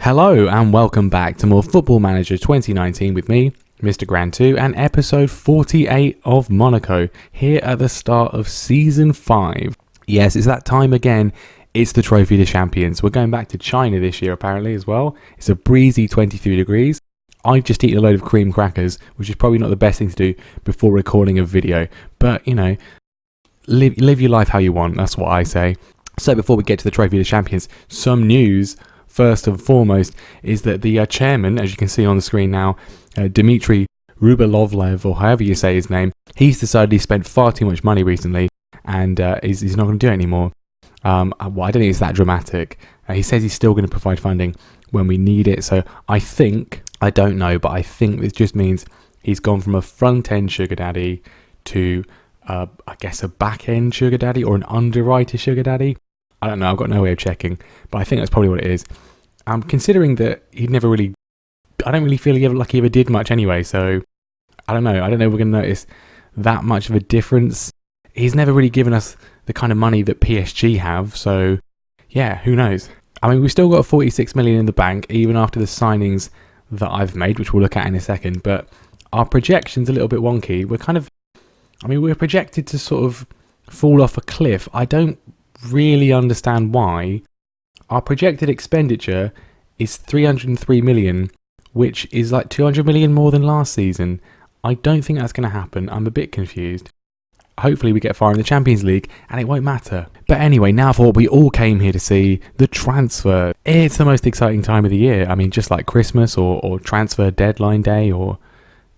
Hello and welcome back to more Football Manager 2019 with me, Mr. Grand 2, and episode 48 of Monaco, here at the start of Season 5. Yes, it's that time again. It's the Trophy to Champions. We're going back to China this year apparently as well. It's a breezy 23 degrees. I've just eaten a load of cream crackers, which is probably not the best thing to do before recording a video. But, you know, live your life how you want, that's what I say. So before we get to the Trophy to Champions, some news. First and foremost is that the chairman, as you can see on the screen now, Dmitry Rubelovlev, or however you say his name, he's decided he spent far too much money recently and he's not going to do it anymore. I don't think it's that dramatic. He says he's still going to provide funding when we need it. So I don't know, but I think this just means he's gone from a front-end sugar daddy to, I guess, a back-end sugar daddy or an underwriter sugar daddy. I don't know, I've got no way of checking, but I think that's probably what it is. Considering that I don't really feel he ever did much anyway, so I don't know if we're going to notice that much of a difference. He's never really given us the kind of money that PSG have, so yeah, who knows. I mean, we've still got 46 million in the bank, even after the signings that I've made, which we'll look at in a second, but our projection's a little bit wonky. We're projected to sort of fall off a cliff. I don't really understand why. Our projected expenditure is 303 million, which is like 200 million more than last season. I don't think that's going to happen. I'm a bit confused. Hopefully we get far in the Champions League and it won't matter. But anyway, now for what we all came here to see, the transfer. It's the most exciting time of the year. I mean, just like Christmas or transfer deadline day or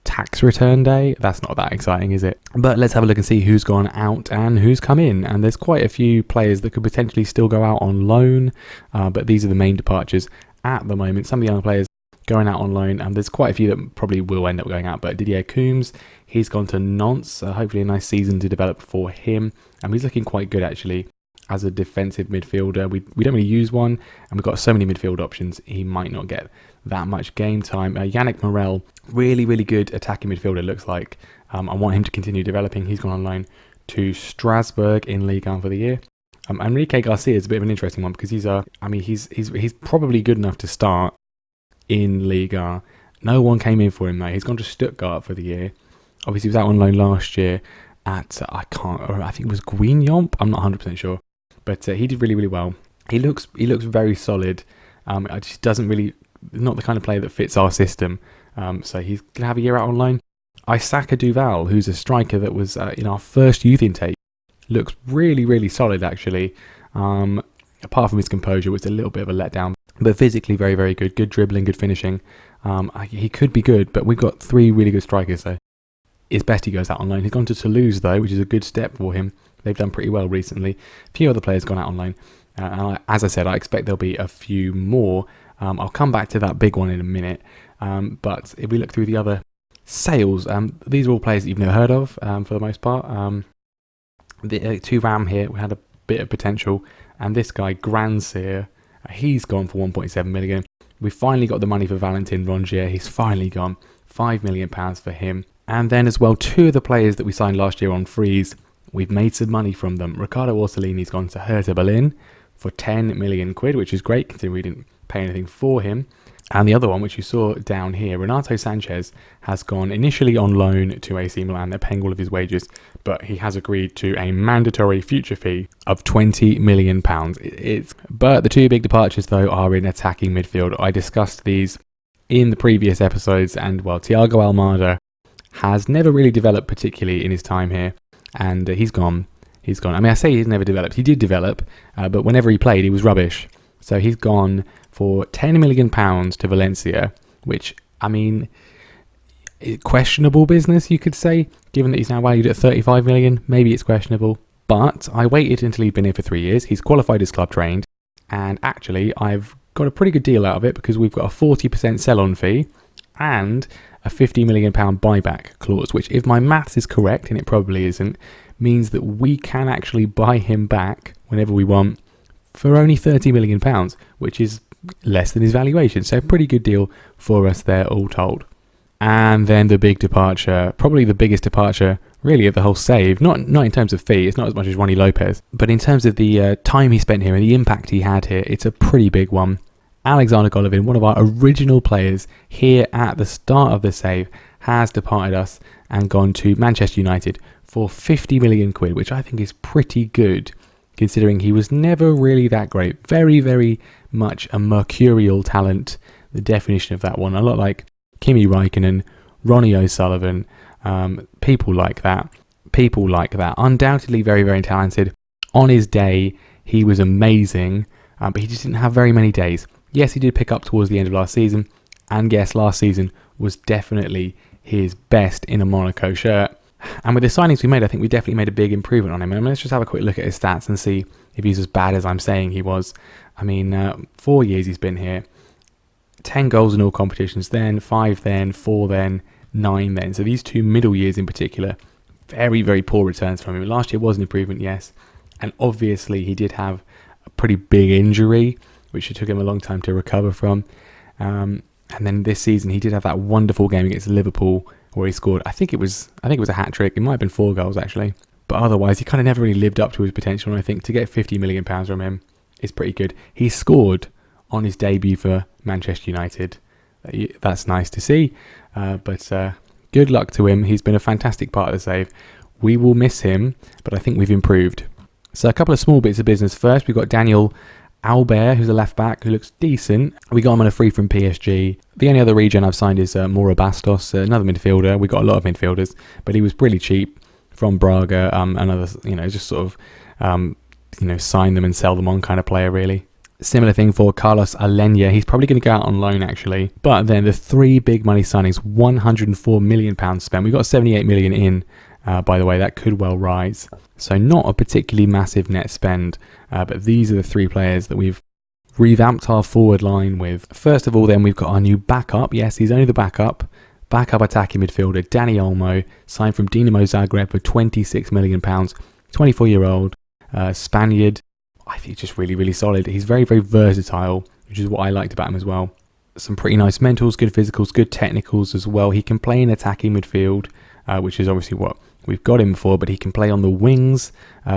tax return day. That's not that exciting, is it? But let's have a look and see who's gone out and who's come in. And there's quite a few players that could potentially still go out on loan, but these are the main departures at the moment. Some of the young players going out on loan, and there's quite a few that probably will end up going out. But Didier Coombs, he's gone to Nantes. Hopefully a nice season to develop for him, and he's looking quite good actually as a defensive midfielder. We don't really use one, and we've got so many midfield options, he might not get that much game time. Yannick Morel, really good attacking midfielder, looks like. I want him to continue developing. He's gone on loan to Strasbourg in Ligue 1 for the year. Enrique Garcia is a bit of an interesting one because he's probably good enough to start in Ligue 1. No one came in for him though. He's gone to Stuttgart for the year. Obviously he was out on loan last year at I think it was Guignon. I'm not 100% sure, but he did really well. He looks very solid. It just doesn't really, not the kind of player that fits our system. So he's going to have a year out on loan. Isaka Duval, who's a striker that was in our first youth intake, looks really solid actually. Apart from his composure, which is a little bit of a letdown, but physically very good. Good dribbling, good finishing. He could be good, but we've got three really good strikers, so it's best he goes out on loan. He's gone to Toulouse though, which is a good step for him. They've done pretty well recently. A few other players gone out on loan. As I said, I expect there'll be a few more. I'll come back to that big one in a minute. But if we look through the other sales, these are all players that you've never heard of for the most part. The Thuram here, we had a bit of potential. And this guy, Grandsir, he's gone for 1.7 million. We finally got the money for Valentin Rongier. He's finally gone. £5 million for him. And then as well, two of the players that we signed last year on freeze, we've made some money from them. Ricardo Orsolini's gone to Hertha Berlin for 10 million quid, which is great considering we didn't pay anything for him. And the other one, which you saw down here, Renato Sanchez has gone initially on loan to AC Milan. They're paying all of his wages, but he has agreed to a mandatory future fee of £20 million. But the two big departures, though, are in attacking midfield. I discussed these in the previous episodes, and, well, Thiago Almada has never really developed particularly in his time here, and he's gone. I mean, I say he's never developed. He did develop, but whenever he played, he was rubbish. So he's gone for £10 million to Valencia, which, I mean, questionable business, you could say, given that he's now valued at 35 million. Maybe it's questionable, but I waited until he'd been here for 3 years. He's qualified as club trained, and actually I've got a pretty good deal out of it because we've got a 40% sell-on fee and a £50 million buyback clause, which, if my maths is correct, and it probably isn't, means that we can actually buy him back whenever we want for only £30 million, which is less than his valuation. So pretty good deal for us there, all told. And then the big departure, probably the biggest departure really of the whole save, not in terms of fee, it's not as much as Ronnie Lopez, but in terms of the time he spent here and the impact he had here, it's a pretty big one. Alexander Golovin, one of our original players here at the start of the save, has departed us and gone to Manchester United for 50 million quid, which I think is pretty good considering he was never really that great. Very, very much a mercurial talent, the definition of that one. A lot like Kimi Räikkönen, Ronnie O'Sullivan, people like that. Undoubtedly very, very talented. On his day, he was amazing, but he just didn't have very many days. Yes, he did pick up towards the end of last season, and yes, last season was definitely his best in a Monaco shirt. And with the signings we made, I think we definitely made a big improvement on him. And let's just have a quick look at his stats and see if he's as bad as I'm saying he was. I mean, 4 years he's been here. 10 goals in all competitions then, 5 then, 4 then, 9 then. So these 2 middle years in particular, very, very poor returns from him. Last year was an improvement, yes. And obviously he did have a pretty big injury, which it took him a long time to recover from. And then this season he did have that wonderful game against Liverpool where he scored, I think it was a hat-trick. It might have been 4 goals actually. But otherwise he kind of never really lived up to his potential. And I think to get £50 million from him is pretty good. He scored on his debut for Manchester United. That's nice to see. But good luck to him. He's been a fantastic part of the save. We will miss him, but I think we've improved. So a couple of small bits of business first. We've got Daniel Albert, who's a left back who looks decent. We got him on a free from PSG. The only other regen I've signed is Mauro Bastos, another midfielder. We got a lot of midfielders, but he was really cheap from Braga. Another, just sort of, sign them and sell them on kind of player, really. Similar thing for Carlos Alenya. He's probably going to go out on loan, actually. But then the 3 big money signings, £104 million spent. We got 78 million in. By the way, that could well rise. So not a particularly massive net spend, but these are the 3 players that we've revamped our forward line with. First of all, then, we've got our new backup. Yes, he's only the backup attacking midfielder, Dani Olmo, signed from Dinamo Zagreb for £26 million, 24-year-old Spaniard. I think just really, really solid. He's very, very versatile, which is what I liked about him as well. Some pretty nice mentals, good physicals, good technicals as well. He can play in attacking midfield, which is obviously what we've got him for, but he can play on the wings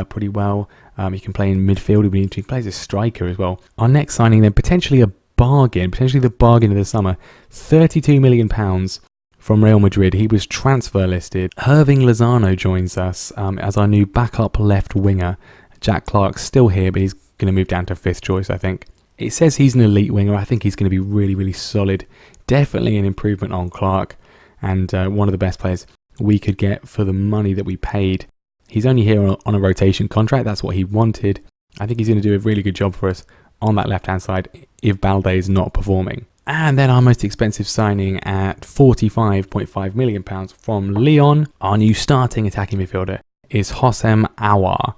pretty well. He can play in midfield if we need to. He plays as a striker as well. Our next signing then, potentially the bargain of the summer, £32 million from Real Madrid. He was transfer listed. Hirving Lozano joins us as our new backup left winger. Jack Clark's still here, but he's going to move down to 5th choice, I think. It says he's an elite winger. I think he's going to be really, really solid. Definitely an improvement on Clark, and one of the best players we could get for the money that we paid. He's only here on a rotation contract. That's what he wanted. I think he's going to do a really good job for us on that left-hand side if Balde is not performing. And then our most expensive signing at £45.5 million from Lyon, our new starting attacking midfielder, is Hossein Aouar,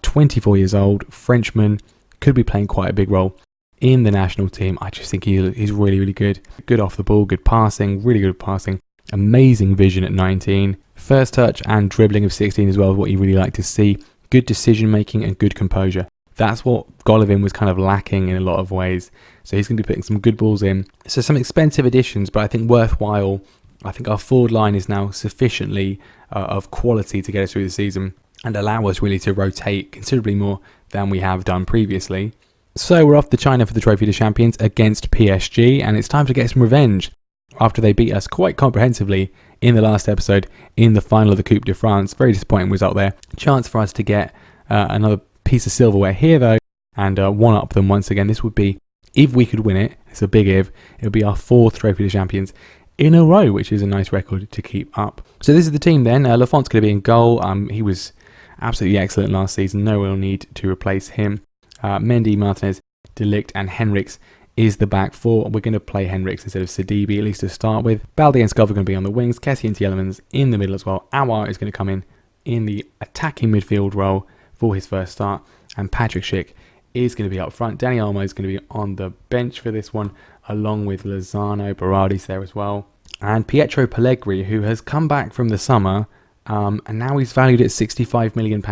24 years old, Frenchman, could be playing quite a big role in the national team. I just think he's really, really good. Good off the ball, good passing, really good passing. Amazing vision at 19. First touch and dribbling of 16 as well is what you really like to see. Good decision making and good composure. That's what Golovin was kind of lacking in a lot of ways. So he's going to be putting some good balls in. So some expensive additions, but I think worthwhile. I think our forward line is now sufficiently of quality to get us through the season and allow us really to rotate considerably more than we have done previously. So we're off to China for the Trophy of Champions against PSG, and it's time to get some revenge after they beat us quite comprehensively in the last episode in the final of the Coupe de France. Very disappointing result there. Chance for us to get another piece of silverware here though, and one-up them once again. This would be, if we could win it, it's a big if, it would be our 4th Trophy of Champions in a row, which is a nice record to keep up. So this is the team then. Lafont's going to be in goal. He was absolutely excellent last season. No real need to replace him. Mendy, Martinez, De Ligt and Henriks is the back 4. We're going to play Henriks instead of Sidibe, at least to start with. Balde and Skov are going to be on the wings. Kessie and Tielemans in the middle as well. Aouar is going to come in the attacking midfield role for his first start. And Patrick Schick is going to be up front. Dani Olmo is going to be on the bench for this one, along with Lozano. Berardi's there as well. And Pietro Pellegrini, who has come back from the summer, and now he's valued at £65 million.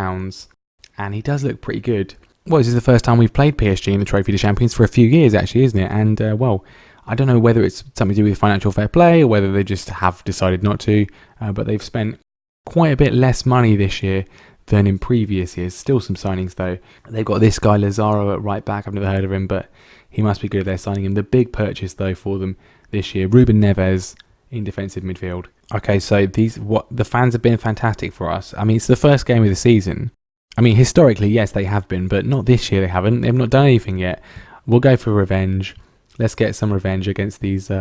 And he does look pretty good. Well, this is the first time we've played PSG in the Trophy of Champions for a few years, actually, isn't it? And, I don't know whether it's something to do with financial fair play or whether they just have decided not to, but they've spent quite a bit less money this year than in previous years. Still some signings, though. They've got this guy, Lazaro, at right back. I've never heard of him, but He must be good. They're signing him. The big purchase, though, for them this year, Ruben Neves in defensive midfield. Okay, so the fans have been fantastic for us. I mean, it's the first game of the season. I mean, historically, yes, they have been, but not this year. They haven't. They've not done anything yet. We'll go for revenge. Let's get some revenge against these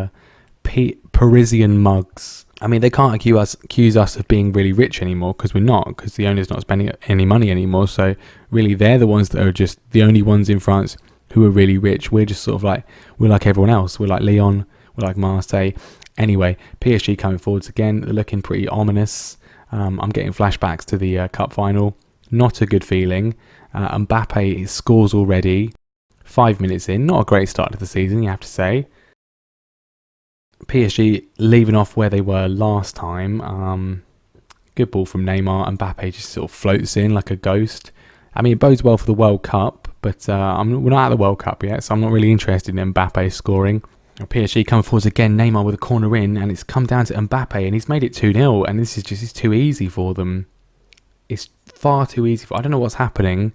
Parisian mugs. I mean, they can't accuse us of being really rich anymore, because we're not, because the owner's not spending any money anymore. So really, they're the ones that are just the only ones in France who are really rich. We're just sort of like, we're like everyone else. We're like Lyon, we're like Marseille. Anyway, PSG coming forwards again. They're looking pretty ominous. I'm getting flashbacks to the cup final. Not a good feeling. Mbappe scores already. 5 minutes in. Not a great start to the season, you have to say. PSG leaving off where they were last time. Good ball from Neymar. Mbappe just sort of floats in like a ghost. I mean, it bodes well for the World Cup, but we're not at the World Cup yet, so I'm not really interested in Mbappe scoring. PSG coming forwards again. Neymar with a corner in, and it's come down to Mbappe, and he's made it 2-0, and this is just too easy for them. It's far too easy. I don't know what's happening.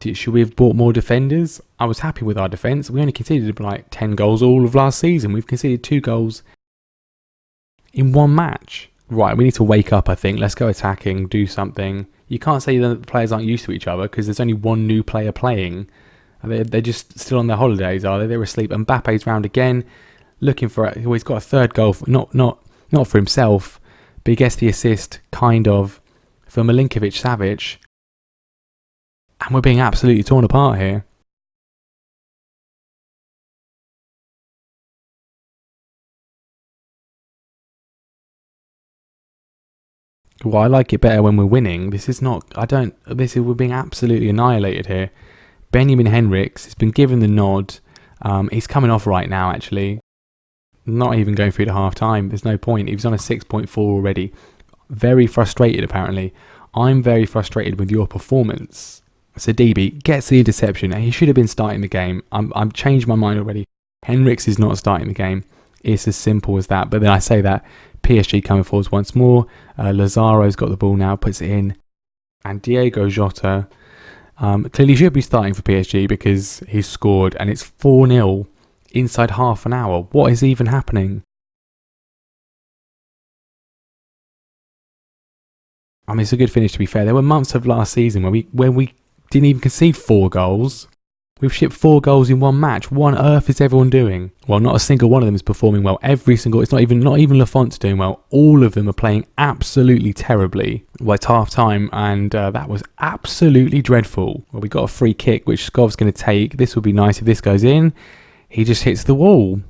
Should we have bought more defenders? I was happy with our defence. We only conceded like 10 goals all of last season. We've conceded 2 goals in one match. Right, we need to wake up, I think. Let's go attacking, do something. You can't say that the players aren't used to each other, because there's only one new player playing. They're just still on their holidays, are they? They're asleep. Mbappe's round again, looking for it. Well, he's got a third goal, not for himself, but he gets the assist, kind of, for Milinkovic-Savic. And we're being absolutely torn apart here. Well, I like it better when we're winning. We're being absolutely annihilated here. Benjamin Henrichs has been given the nod. He's coming off right now, actually. Not even going through to half time. There's no point. He was on a 6.4 already. Very frustrated, apparently. I'm very frustrated with your performance. So DB gets the interception, and he should have been starting the game. I've changed my mind already. Henrichs is not starting the game. It's as simple as that. But then I say that, PSG coming forwards once more. Lazaro's got the ball now, puts it in. And Diego Jota clearly should be starting for PSG, because he's scored, and it's 4-0 inside half an hour. What is even happening? I mean, it's a good finish, to be fair. There were months of last season where we didn't even concede 4 goals. We've shipped 4 goals in one match. What on earth is everyone doing? Well, not a single one of them is performing well. It's not even Lafont's doing well. All of them are playing absolutely terribly. Well, it's half time, and that was absolutely dreadful. Well, we got a free kick, which Skov's going to take. This would be nice if this goes in. He just hits the wall,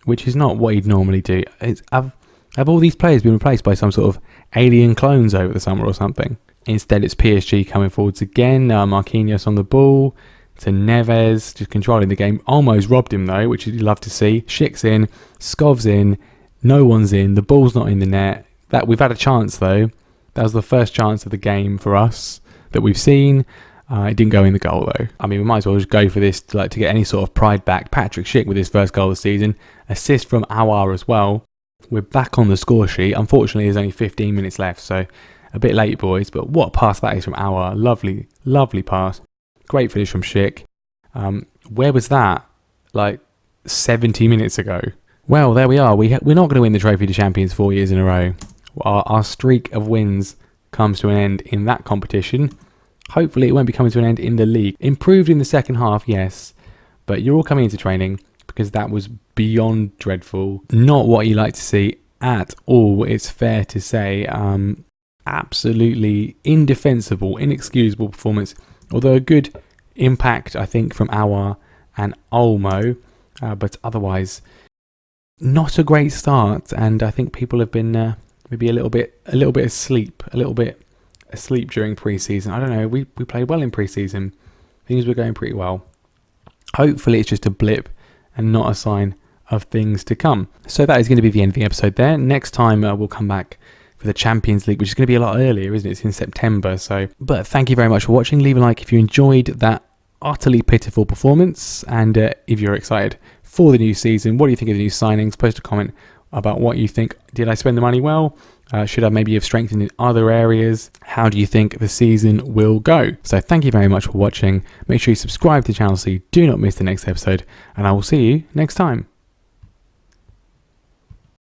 which is not what he'd normally do. Have all these players been replaced by some sort of alien clones over the summer or something? Instead, it's PSG coming forwards again. Marquinhos on the ball. To Neves, just controlling the game. Almost robbed him, though, which you'd love to see. Schick's in. Skov's in. No one's in. The ball's not in the net. We've had a chance, though. That was the first chance of the game for us that we've seen. It didn't go in the goal, though. I mean, we might as well just go for this to get any sort of pride back. Patrick Schick with his first goal of the season. Assist from Aouar as well. We're back on the score sheet. Unfortunately, there's only 15 minutes left, so a bit late, boys. But what a pass that is from Aouar. Lovely, lovely pass. Great finish from Schick. Where was that? 70 minutes ago. Well, there we are. We're not going to win the Trophy to Champions 4 years in a row. Our streak of wins comes to an end in that competition. Hopefully, it won't be coming to an end in the league. Improved in the second half, yes. But you're all coming into training, because that was beyond dreadful. Not what you like to see at all, it's fair to say. Absolutely indefensible, inexcusable performance. Although a good impact, I think, from Aouar and Olmo, but otherwise not a great start. And I think people have been maybe a little bit asleep during pre-season. I don't know. We played well in pre-season. Things were going pretty well. Hopefully, it's just a blip and not a sign of things to come. So that is going to be the end of the episode there. Next time we'll come back for the Champions League, which is going to be a lot earlier, isn't it? It's in September. But thank you very much for watching. Leave a like if you enjoyed that utterly pitiful performance, and if you're excited for the new season. What do you think of the new signings? Post a comment about what you think. Did I spend the money well? Should I maybe have strengthened in other areas? How do you think the season will go? So thank you very much for watching. Make sure you subscribe to the channel so you do not miss the next episode, and I will see you next time.